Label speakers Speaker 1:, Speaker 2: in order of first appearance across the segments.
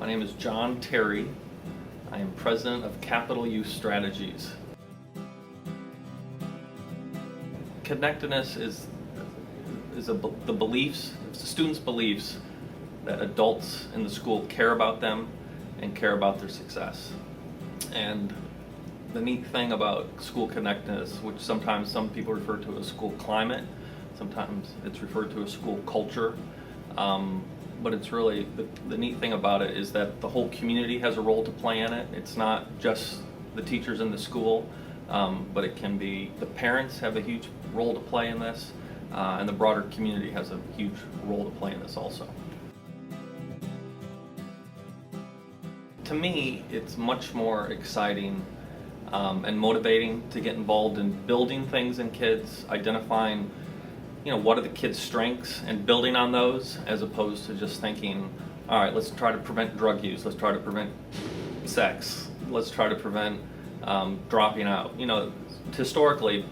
Speaker 1: My name is John Terry. I am president of Capital Youth Strategies. Connectedness is the beliefs, it's the students' beliefs that adults in the school care about them and care about their success. And the neat thing about school connectedness, which sometimes some people refer to as school climate, sometimes it's referred to as school culture, but it's really, the neat thing about it is that the whole community has a role to play in it. It's not just the teachers in the school, but it can be, the parents have a huge role to play in this, and the broader community has a huge role to play in this also. To me, it's much more exciting and motivating to get involved in building things in kids, identifying, what are the kids' strengths and building on those, as opposed to just thinking, all right, let's try to prevent drug use, let's try to prevent sex, let's try to prevent dropping out. Historically,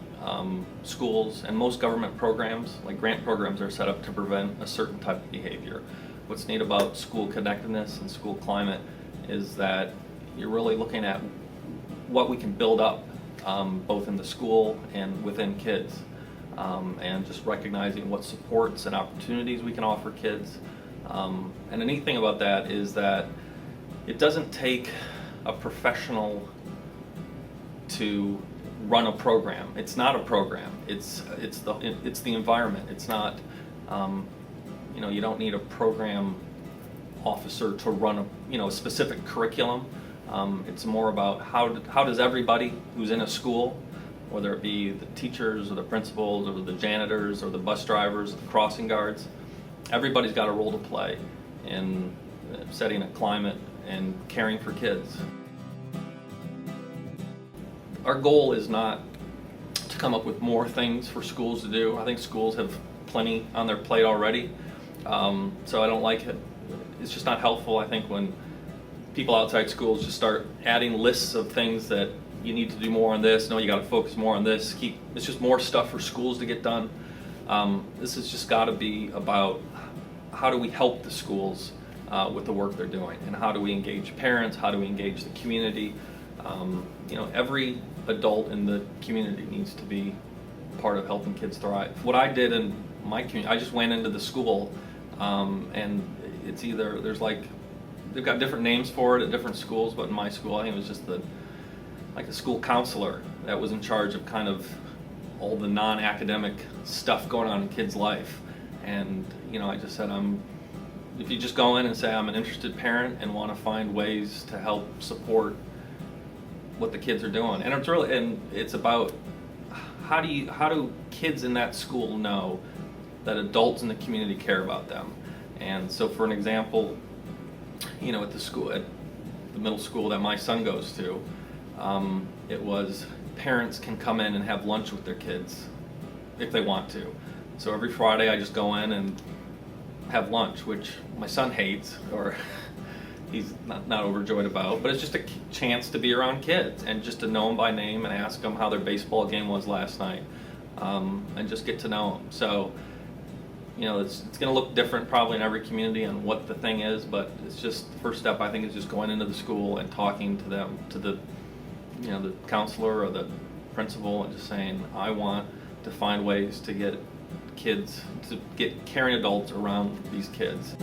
Speaker 1: schools and most government programs, like grant programs, are set up to prevent a certain type of behavior. What's neat about school connectedness and school climate is that you're really looking at what we can build up, both in the school and within kids, and just recognizing what supports and opportunities we can offer kids. And the neat thing about that is that it doesn't take a professional to run a program. It's not a program. It's the environment. It's not, you don't need a program officer to run a specific curriculum. It's more about how does everybody who's in a school, whether it be the teachers or the principals or the janitors or the bus drivers, the crossing guards, everybody's got a role to play in setting a climate and caring for kids. Our goal is not to come up with more things for schools to do. I think schools have plenty on their plate already, so I don't like it. It's just not helpful, I think, when people outside schools just start adding lists of things that you need to do more on this, no, you got to focus more on this. It's just more stuff for schools to get done. This has just got to be about how do we help the schools with the work they're doing, and how do we engage parents, how do we engage the community. Every adult in the community needs to be part of helping kids thrive. What I did in my community, I just went into the school, and it's either, they've got different names for it at different schools, but in my school I think it was just a school counselor that was in charge of kind of all the non-academic stuff going on in kids' life. And I just said, if you just go in and say I'm an interested parent and want to find ways to help support what the kids are doing, and it's about how do kids in that school know that adults in the community care about them. And so, for an example, at the middle school that my son goes to, it was parents can come in and have lunch with their kids if they want to. So every Friday I just go in and have lunch, which my son hates, or he's not overjoyed about, but it's just a chance to be around kids and just to know them by name and ask them how their baseball game was last night, and just get to know them. So it's going to look different probably in every community on what the thing is, but it's just the first step, I think, is just going into the school and talking to them, to the counselor or the principal, and just saying, I want to find ways to get caring adults around these kids.